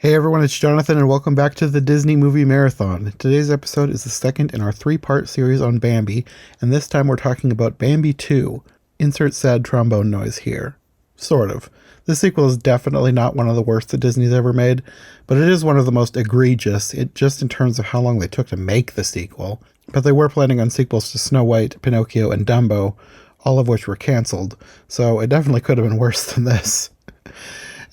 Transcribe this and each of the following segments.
Hey everyone, it's Jonathan, and welcome back to the Disney Movie Marathon. Today's episode is the second in our three-part series on Bambi, and this time we're talking about Bambi 2. Insert sad trombone noise here. Sort of. The sequel is definitely not one of the worst that Disney's ever made, but it is one of the most egregious, just in terms of how long they took to make the sequel. But they were planning on sequels to Snow White, Pinocchio, and Dumbo, all of which were cancelled, so it definitely could have been worse than this.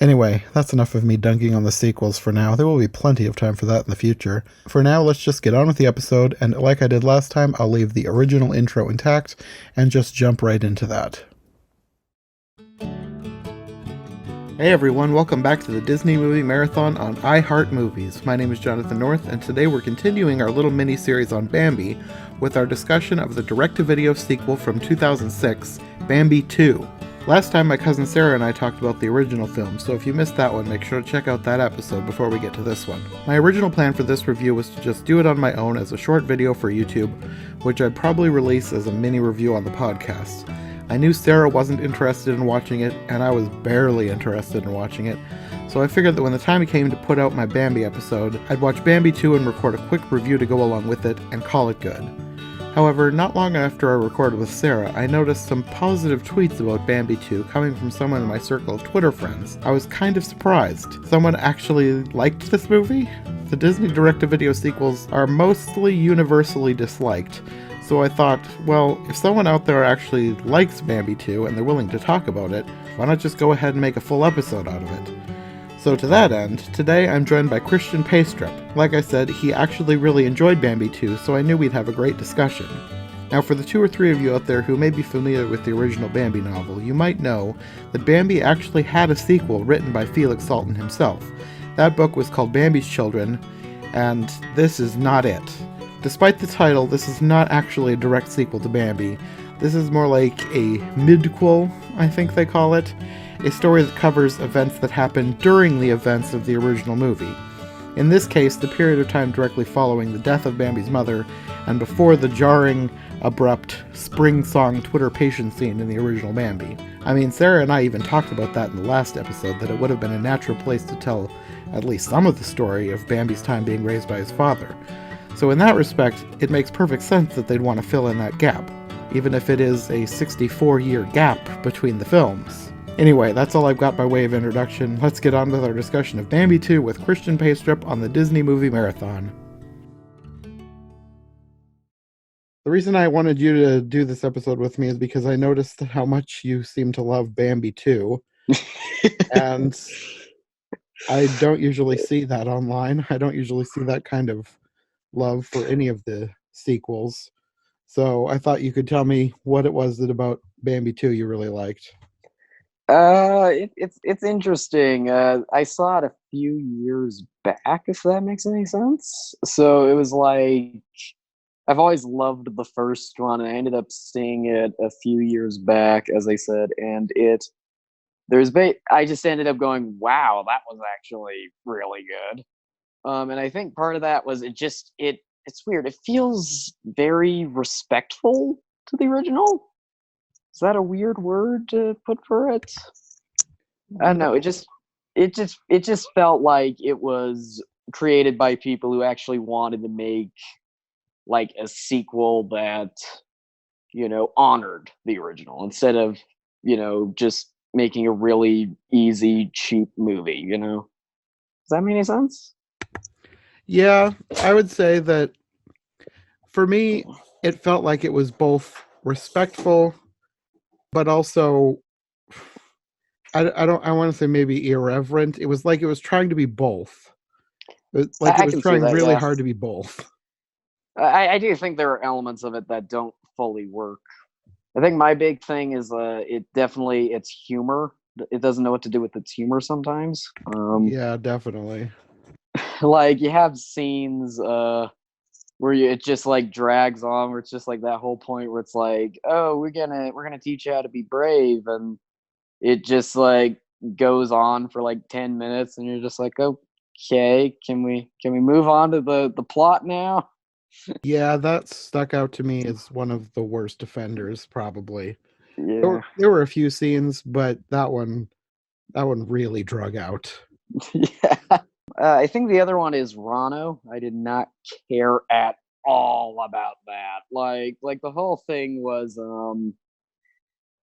Anyway, that's enough of me dunking on the sequels for now. There will be plenty of time for that in the future. For now, let's just get on with the episode, and like I did last time, I'll leave the original intro intact and just jump right into that. Hey everyone, welcome back to the Disney Movie Marathon on iHeart Movies. My name is Jonathan North, and today we're continuing our little mini-series on Bambi with our discussion of the direct-to-video sequel from 2006, Bambi 2. Last time, my cousin Sarah and I talked about the original film, so if you missed that one, make sure to check out that episode before we get to this one. My original plan for this review was to just do it on my own as a short video for YouTube, which I'd probably release as a mini review on the podcast. I knew Sarah wasn't interested in watching it, and I was barely interested in watching it, so I figured that when the time came to put out my Bambi episode, I'd watch Bambi 2 and record a quick review to go along with it, and call it good. However, not long after I recorded with Sarah, I noticed some positive tweets about Bambi 2 coming from someone in my circle of Twitter friends. I was kind of surprised. Someone actually liked this movie? The Disney direct-to-video sequels are mostly universally disliked, so I thought, well, if someone out there actually likes Bambi 2 and they're willing to talk about it, why not just go ahead and make a full episode out of it? So to that end, today I'm joined by Christian Paystrup. Like I said, he actually really enjoyed Bambi 2, so I knew we'd have a great discussion. Now for the 2 or 3 of you out there who may be familiar with the original Bambi novel, you might know that Bambi actually had a sequel written by Felix Salten himself. That book was called Bambi's Children, and this is not it. Despite the title, this is not actually a direct sequel to Bambi. This is more like a midquel, I think they call it. A story that covers events that happened during the events of the original movie. In this case, the period of time directly following the death of Bambi's mother, and before the jarring, abrupt, spring song Twitter-patient scene in the original Bambi. I mean, Sarah and I even talked about that in the last episode, that it would have been a natural place to tell at least some of the story of Bambi's time being raised by his father. So in that respect, it makes perfect sense that they'd want to fill in that gap, even if it is a 64-year gap between the films. Anyway, that's all I've got by way of introduction. Let's get on with our discussion of Bambi 2 with Christian Paystrup on the Disney Movie Marathon. The reason I wanted you to do this episode with me is because I noticed how much you seem to love Bambi 2, and I don't usually see that online. I don't usually see that kind of love for any of the sequels. So I thought you could tell me what it was that about Bambi 2 you really liked. It's interesting. I saw it a few years back, if that makes any sense. So it was like I've always loved the first one, and I ended up seeing it a few years back, as I said, and I just ended up going, wow, that was actually really good. And I think part of that was it's weird. It feels very respectful to the original. Is that a weird word to put for it? I don't know. It just felt like it was created by people who actually wanted to make like a sequel that, honored the original instead of, just making a really easy, cheap movie, Does that make any sense? Yeah, I would say that for me, it felt like it was both respectful, but also, I want to say maybe irreverent. It was like it was trying to be both. It I was can see trying that, really yeah. hard to be both. I do think there are elements of it that don't fully work. I think my big thing is it's humor. It doesn't know what to do with its humor sometimes. Yeah, definitely. Like you have scenes where it just like drags on, where it's just like that whole point where it's like, oh, we're gonna teach you how to be brave, and it just like goes on for like 10 minutes, and you're just like, okay, can we move on to the plot now? Yeah, that stuck out to me as one of the worst offenders, probably. Yeah. There were a few scenes, but that one really drug out. Yeah. I think the other one is Rano. I did not care at all about that. Like the whole thing was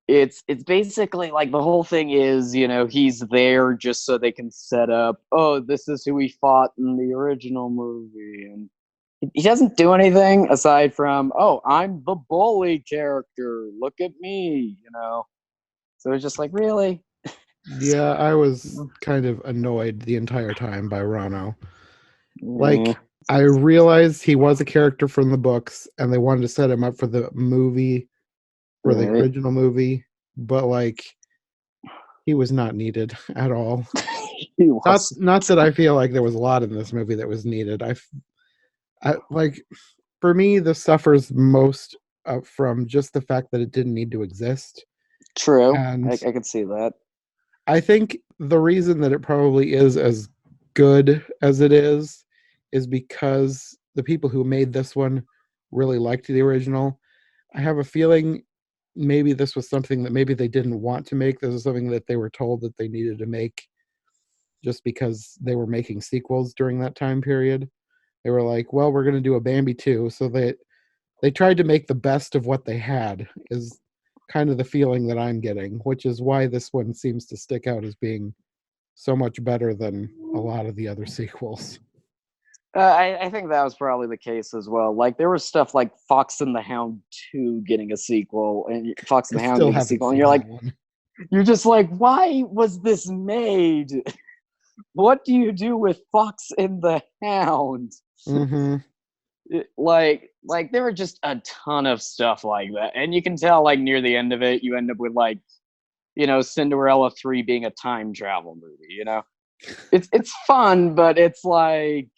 it's basically like the whole thing is, he's there just so they can set up, oh, this is who he fought in the original movie, and he doesn't do anything aside from, oh, I'm the bully character. Look at me, So it's just like, really? Yeah, I was kind of annoyed the entire time by Rano. Yeah, Like, I realized he was a character from the books, and they wanted to set him up for the movie, for the right. original movie, but like, he was not needed at all. He Not, was. not that I feel like there was a lot in this movie that was needed. Like, for me, this suffers most from just the fact that it didn't need to exist, True. and I could see that. I think the reason that it probably is as good as it is because the people who made this one really liked the original. I have a feeling maybe this was something that maybe they didn't want to make. This is something that they were told that they needed to make just because they were making sequels during that time period. They were like, well, we're going to do a Bambi 2. So they tried to make the best of what they had, is kind of the feeling that I'm getting, which is why this one seems to stick out as being so much better than a lot of the other sequels. I think that was probably the case as well. Like there was stuff like Fox and the Hound 2 getting a sequel, and Fox I and the Hound still getting a haven't sequel, and seen that one. you're just like, why was this made? What do you do with Fox and the Hound? Mm-hmm. Like there were just a ton of stuff like that, and you can tell like near the end of it, you end up with like, Cinderella 3 being a time travel movie. It's fun, but it's like,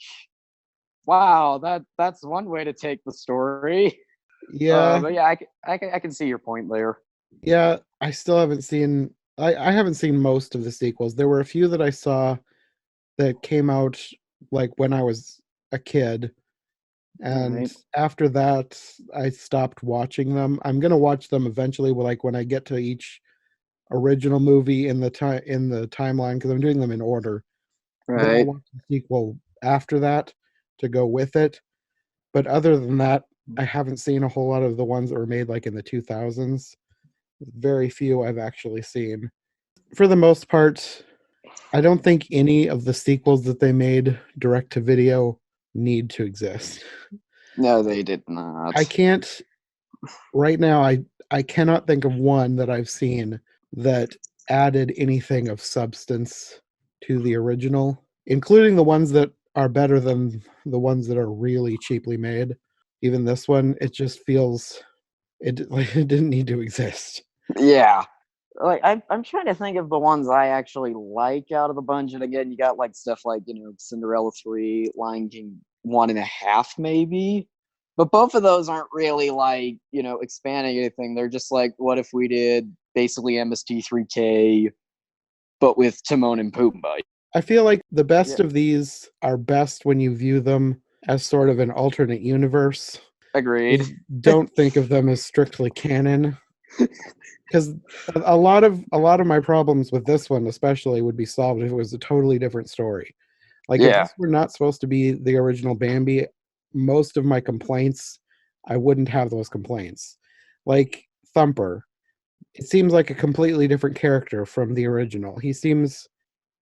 wow, that's one way to take the story. Yeah, But yeah, I can see your point there. yeah. I still haven't seen. I haven't seen most of the sequels. There were a few that I saw that came out like when I was a kid, All and right. after that, I stopped watching them. I'm gonna watch them eventually, like when I get to each original movie in the timeline, because I'm doing them in order. Then I'll Right. watch the sequel after that to go with it. But other than that, I haven't seen a whole lot of the ones that were made like in the 2000s. Very few I've actually seen. For the most part, I don't think any of the sequels that they made direct to video need to exist. No, they did not. I can't right now I cannot think of one that I've seen that added anything of substance to the original, including the ones that are better than the ones that are really cheaply made. Even this one, it just feels like it didn't need to exist. Yeah. Like I'm trying to think of the ones I actually like out of the bunch. And again, you got like stuff like, Cinderella 3, Lion King 1.5, maybe. But both of those aren't really like, expanding anything. They're just like, what if we did basically MST3K, but with Timon and Pumbaa? I feel like the Yeah, best of these are best when you view them as sort of an alternate universe. agreed. You don't think of them as strictly canon, because a lot of my problems with this one especially would be solved if it was a totally different story. Like if Yeah. this were not supposed to be the original Bambi, most of my complaints, I wouldn't have those complaints. Like Thumper, it seems like a completely different character from the original. He seems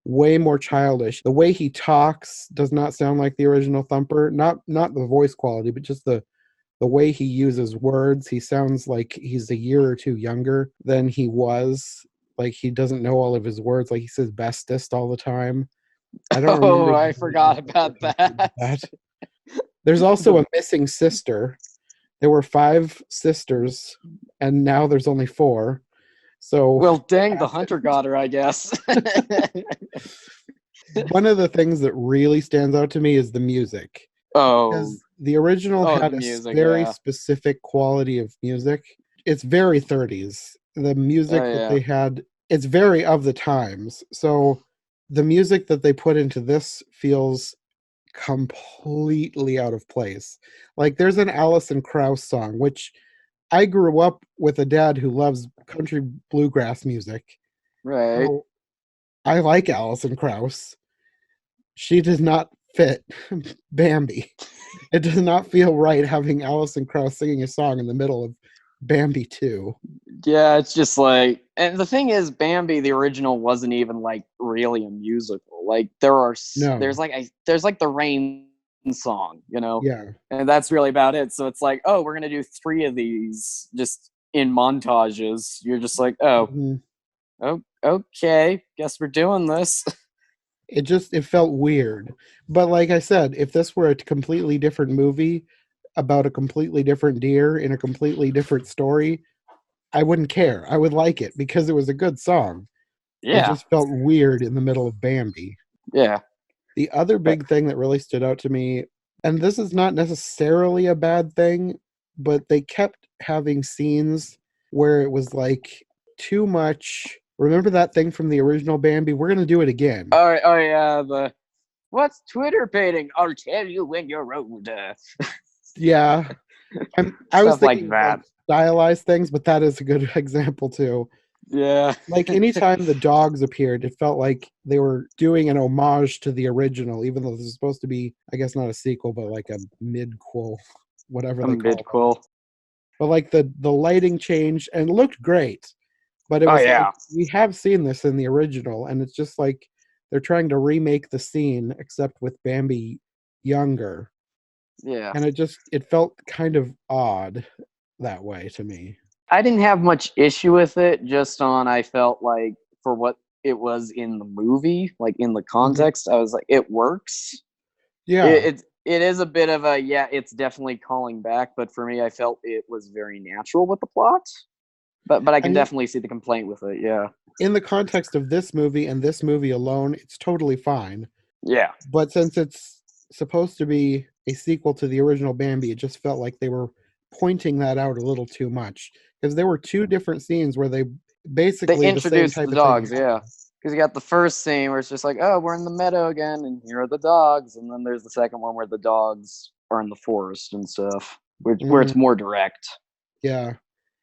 way more childish. The way he talks does not sound like the original Thumper. Not the voice quality, but just the way he uses words. He sounds like he's a year or two younger than he was. Like he doesn't know all of his words. Like he says bestest all the time. I don't remember Oh, the I original forgot Thumper about talking like that. that. There's also The a missing sister. There were 5 sisters, and now there's only 4. So Well, dang, the hunter got her, I guess. one of the things that really stands out to me is the music, Oh, because the original oh, had the a music, very yeah. specific quality of music. It's very 30s. The Oh, music that yeah. they had, it's very of the times. So the music that they put into this feels completely out of place. Like there's an Alison Krauss song, which I grew up with a dad who loves country bluegrass music. Right. So I like Alison Krauss, she does not fit Bambi. It does not feel right having Alison Krauss singing a song in the middle of Bambi 2. Yeah, it's just like, and the thing is, Bambi the original wasn't even like really a musical. Like No. there's like the rain song, Yeah. and that's really about it. So it's like, oh, we're gonna do three of these just in montages. You're just like, Mhm. oh, okay, guess we're doing this. It felt weird. But like I said, if this were a completely different movie about a completely different deer in a completely different story, I wouldn't care. I would like it because it was a good song. It Yeah, just felt weird in the middle of Bambi. yeah. The other But big thing that really stood out to me, and this is not necessarily a bad thing, but they kept having scenes where it was like too much. Remember that thing from the original Bambi? We're going to do it again. oh yeah, the what's Twitter painting? I'll tell you when you're older. Yeah. I was Stuff like thinking of like that. stylized things, but that is a good example too. Yeah. Like anytime the dogs appeared, it felt like they were doing an homage to the original, even though this is supposed to be, I guess, not a sequel, but like a midquel, whatever A they call them. mid-quill. But like the lighting changed and it looked great, but it Oh was like yeah. we have seen this in the original, and it's just like they're trying to remake the scene except with Bambi younger, Yeah. and it felt kind of odd that way to me. I didn't have much issue with it, just on I felt like for what it was in the movie, like in the Mhm. context, I was like, it works. Yeah, It is a bit of a, yeah, it's definitely calling back, but for me I felt it was very natural with the plot. But I I can mean, definitely see the complaint with it, yeah. in the context of this movie and this movie alone, it's totally fine. Yeah. But since it's supposed to be a sequel to the original Bambi, it just felt like they were pointing that out a little too much because there were two different scenes where they They basically the same introduced type the of thing dogs, yeah. happened. Because you got the first scene where it's just like, oh, we're in the meadow again, and here are the dogs, and then there's the second one where the dogs are in the forest and stuff, where Hmm. it's more direct. Yeah,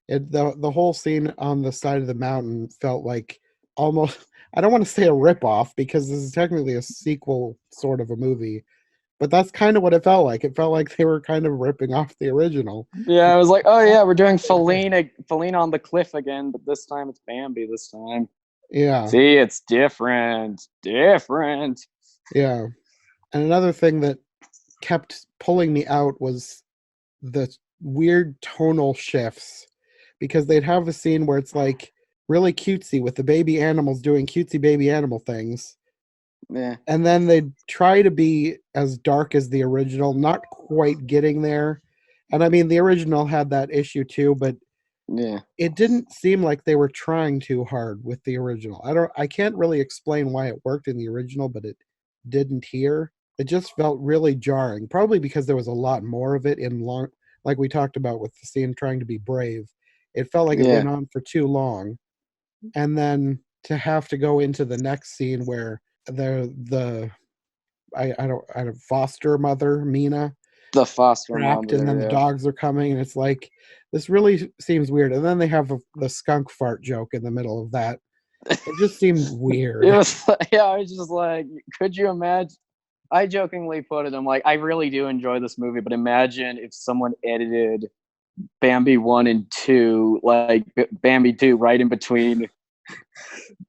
the whole scene on the side of the mountain felt like almost. I don't want to say a ripoff because this is technically a sequel sort of a movie, but that's kind of what it felt like. It felt like they were kind of ripping off the original. Yeah, I was like, oh Not yeah, we're doing the same thing. Feline on the cliff again, but this time it's Bambi. This time, Yeah, see, it's different. yeah. And another thing that kept pulling me out was the weird tonal shifts because they'd have a scene where it's like really cutesy with the baby animals doing cutesy baby animal things, Yeah, and then they'd try to be as dark as the original, not quite getting there. And I mean, the original had that issue too, but yeah, it didn't seem like they were trying too hard with the original. I can't really explain why it worked in the original, but it didn't here. It just felt really jarring, probably because there was a lot more of it in long, like we talked about with the scene trying to be brave. It felt like it yeah. went on for too long. And then to have to go into the next scene where the I don't foster mother, Mina, The foster trapped and then the mother, dogs are coming and it's like this really seems weird, and then they have the skunk fart joke in the middle of that. yeah. It just seemed It weird. was, yeah. I was just like, could you imagine? I jokingly put it, I'm like, I really do enjoy this movie, but imagine if someone edited Bambi 1 and 2, like Bambi 2, right in between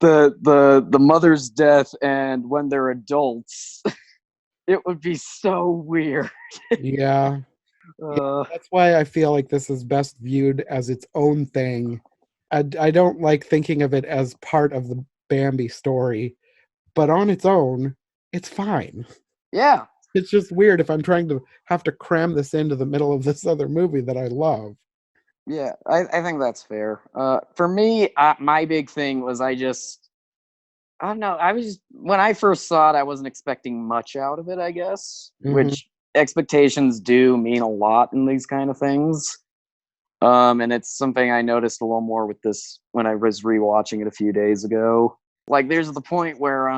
the mother's death and when they're adults. It would be so weird. Yeah, yeah, Uh, that's why I feel like this is best viewed as its own thing. I don't like thinking of it as part of the Bambi story, but on its own it's fine. yeah, It's just weird if I'm trying to have to cram this into the middle of this other movie that I love. yeah. I think that's fair. For me, my big thing was I don't know. I was when I first saw it, I wasn't expecting much out of it. I guess, Hmm. which expectations do mean a lot in these kind of things. And it's something I noticed a little more with this when I was rewatching it a few days ago. Like, there's the point where,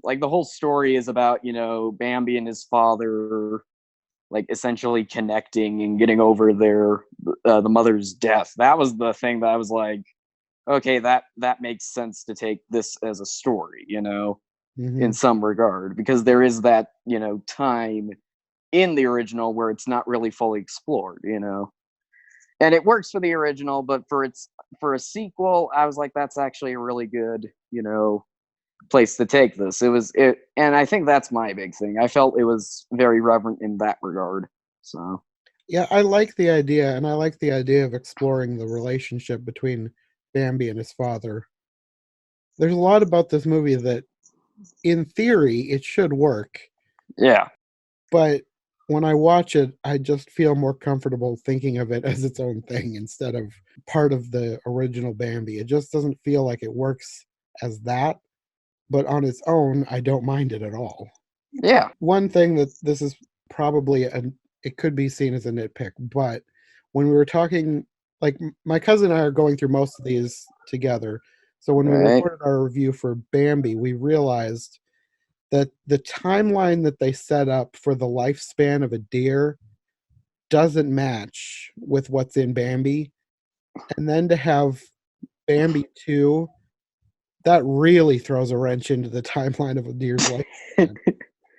like the whole story is about Bambi and his father, like essentially connecting and getting over the mother's death. That was the thing that I was like, okay, that makes sense to take this as a story. Mm-hmm. in some regard, because there is that, time in the original where it's not really fully explored. And it works for the original, but for a sequel, I was like, that's actually a really good, place to take this. And I think that's my big thing. I felt it was very reverent in that regard. So Yeah, I like the idea, and I like the idea of exploring the relationship between Bambi and his father. There's a lot about this movie that, in theory, it should work, yeah, but when I watch it, I just feel more comfortable thinking of it as its own thing instead of part of the original Bambi. It just doesn't feel like it works as that, but on its own, I don't mind it at all. yeah, One thing that this is probably it could be seen as a nitpick, but when we were talking, like my cousin and I are going through most of these together. So when we right, recorded our review for Bambi, we realized that the timeline that they set up for the lifespan of a deer doesn't match with what's in Bambi. And then to have Bambi 2, that really throws a wrench into the timeline of a deer's lifespan.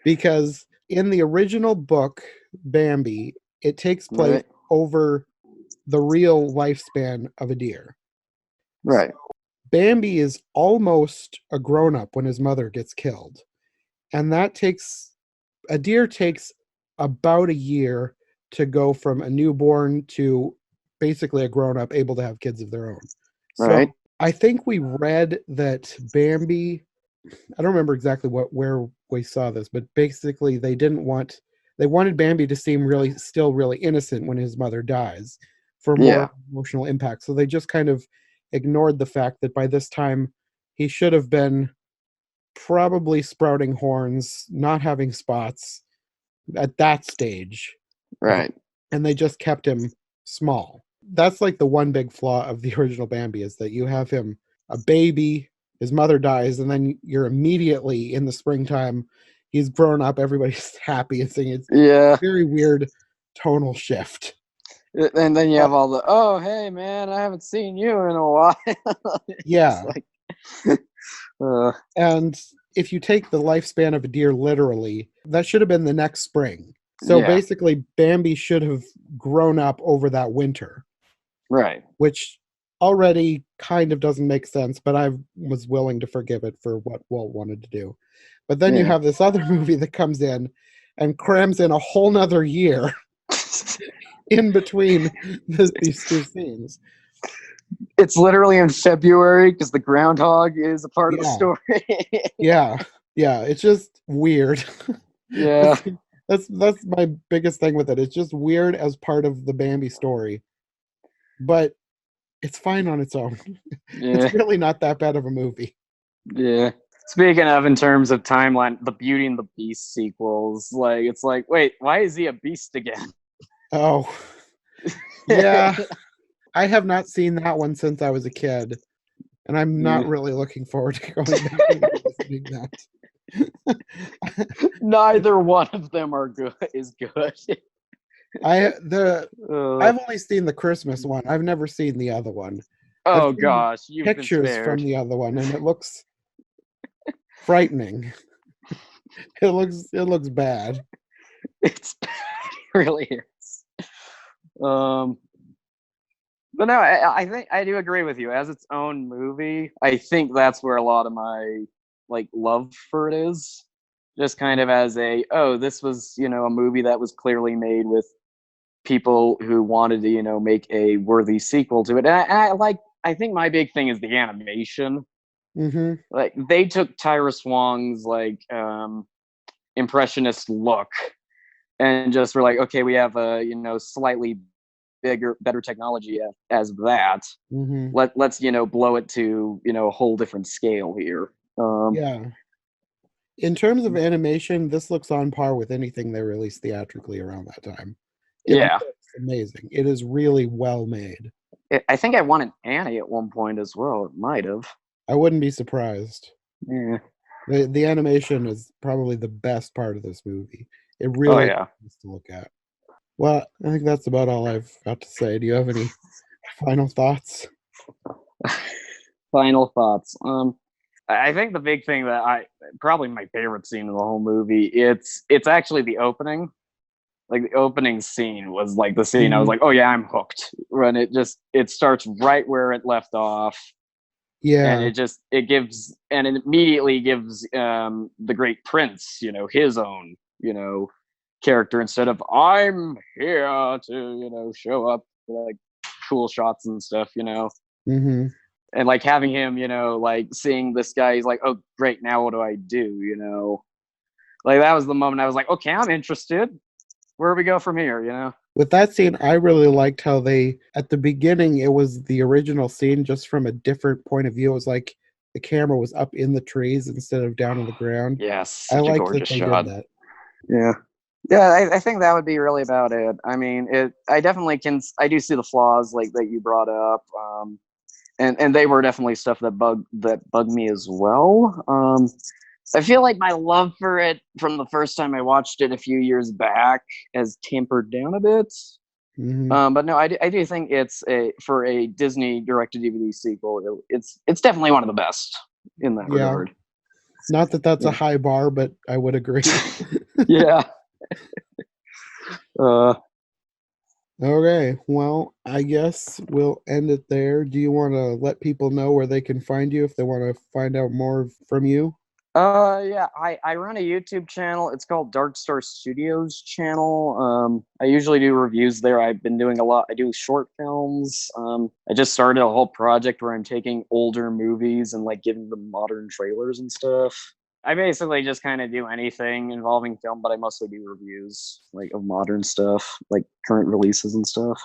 Because in the original book, Bambi, it takes place right, over the real lifespan of a deer. So right, Bambi is almost a grown up when his mother gets killed. And a deer takes about a year to go from a newborn to basically a grown up able to have kids of their own. right, So I think we read that Bambi, I don't remember exactly where we saw this, but basically they wanted Bambi to seem still really innocent when his mother dies for yeah, more emotional impact. So they just kind of ignored the fact that by this time he should have been probably sprouting horns, not having spots at that stage of it, right, and they just kept him small. That's like the one big flaw of the original Bambi, is that you have him a baby, his mother dies, and then you're immediately in the springtime, he's grown up, everybody's happy and singing. It's yeah. a very weird tonal shift. And then you But have all the, oh, hey, man, I haven't seen you in a while. It's yeah, like, uh, and if you take the lifespan of a deer literally, that should have been the next spring. So yeah, basically, Bambi should have grown up over that winter, right, which already kind of doesn't make sense, but I was willing to forgive it for what Walt wanted to do. But then you yeah. have this other movie that comes in and crams in a whole nother year in between these two scenes. It's literally in February because the groundhog is a part of the Yeah, story. yeah, yeah. It's just weird. Yeah, that's that's my biggest thing with it. It's just weird as part of the Bambi story, but it's fine on its own. It's yeah, really not that bad of a movie. yeah. Speaking of, in terms of timeline, the Beauty and the Beast sequels, like, it's like, wait, why is he a beast again? Oh, yeah. I have not seen that one since I was a kid, and I'm not Yeah. really looking forward to going back and revisiting that. Neither one of them are good. Is good. I the uh, I've only seen the Christmas one. I've never seen the other one. I've oh seen gosh, you've been pictures from spared. the other one, and it looks frightening. It looks bad. It's bad. It really is. Um, but no, I think I do agree with you. As its own movie, I think that's where a lot of my like love for it is. Just kind of as a, oh, this was, a movie that was clearly made with people who wanted to, make a worthy sequel to it. I think my big thing is the animation. Mm-hmm. Like, they took Tyra Swong's like impressionist look and just were like, okay, we have a, slightly bigger, better technology as that. Mm-hmm. Let's blow it to a whole different scale here. Yeah. In terms of animation, this looks on par with anything they released theatrically around that time. It Yeah, looks amazing. It is really well made. I think I won an Annie at one point as well. It might have. I wouldn't be surprised. Yeah. The animation is probably the best part of this movie. It Oh really yeah. is to look at. Well, I think that's about all I've got to say. Do you have any final thoughts? Final thoughts. I think the big thing that probably my favorite scene in the whole movie, it's actually the opening. Like the opening scene was like the scene I was Mhm. like, oh yeah, I'm hooked. When it starts right where it left off, and Yeah. it immediately gives the great prince, his own, character, instead of I'm here to, show up like cool shots and stuff. Hmm. And like having him, like seeing this guy, he's like, oh great, now what do I do? Like that was the moment I was like, okay, I'm interested. Where do we go from here? With that scene, I really liked how they, at the beginning, it was the original scene just from a different point of view. It was like the camera was up in the trees instead of down on the ground. Yes, I such a liked that gorgeous they did shot. that. Yeah. Yeah, I think that would be really about it. I mean, I definitely can. I do see the flaws like that you brought up, and they were definitely stuff that bugged me as well. I feel like my love for it from the first time I watched it a few years back has tempered down a bit. Hmm. But no, I do think for a Disney direct-to-DVD sequel, it's definitely one of the best in that Yeah. regard. Not that that's a Yeah. high bar, but I would agree. Yeah. Uh, Okay, well, I guess we'll end it there. Do you want to let people know where they can find you if they want to find out more from you? yeah, I run a YouTube channel. It's called Dark Star Studios channel. I usually do reviews there. I've been doing a lot. I do short films. I just started a whole project where I'm taking older movies and like giving them modern trailers and stuff. I basically just kind of do anything involving film, but I mostly do reviews like of modern stuff, like current releases and stuff.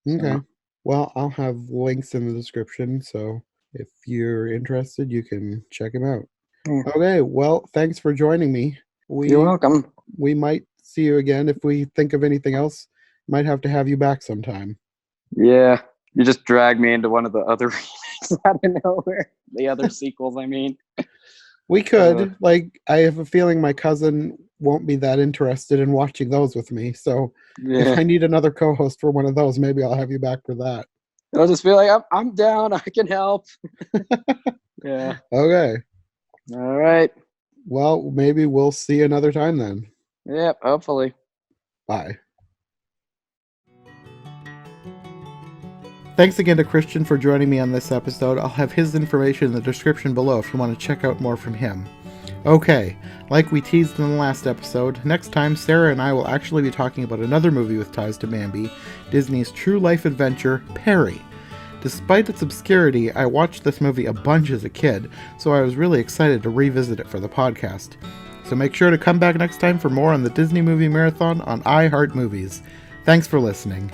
So Okay. Well, I'll have links in the description, so if you're interested, you can check them out. yeah, Okay, well, thanks for joining me. you're We welcome. we might see you again if we think of anything else. Might have to have you back sometime. Yeah, you just dragged me into one of the other remakes out of nowhere. The other sequels, I mean. We Uh, could. Like, I have a feeling my cousin won't be that interested in watching those with me. So if yeah, I need another co-host for one of those, maybe I'll have you back for that. I'll just be like, I'm down. I can help. Yeah. Okay. All right. Well, maybe we'll see you another time then. Yep. Hopefully. Bye. Thanks again to Christian for joining me on this episode. I'll have his information in the description below if you want to check out more from him. Okay, like we teased in the last episode, next time Sarah and I will actually be talking about another movie with ties to Bambi, Disney's true life adventure, Perry. Despite its obscurity, I watched this movie a bunch as a kid, so I was really excited to revisit it for the podcast. So make sure to come back next time for more on the Disney Movie Marathon on iHeart Movies. Thanks for listening.